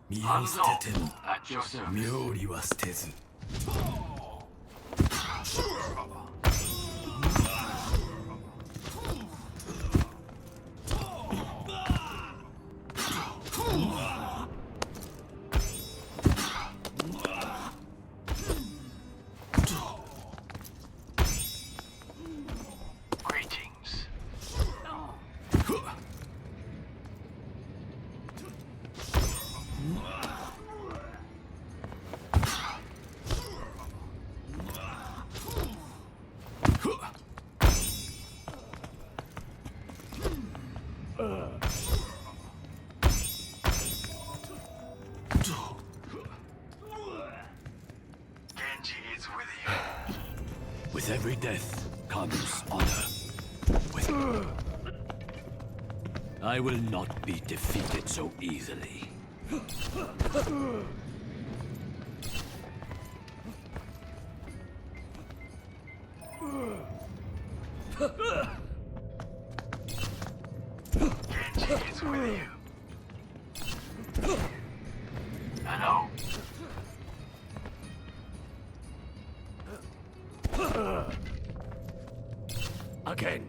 身を捨てても At your service. 妙理は捨てず。Greetings. Genji is with you. With every death comes honor. I will not be defeated so easily. Genji is with you. Hello. Again.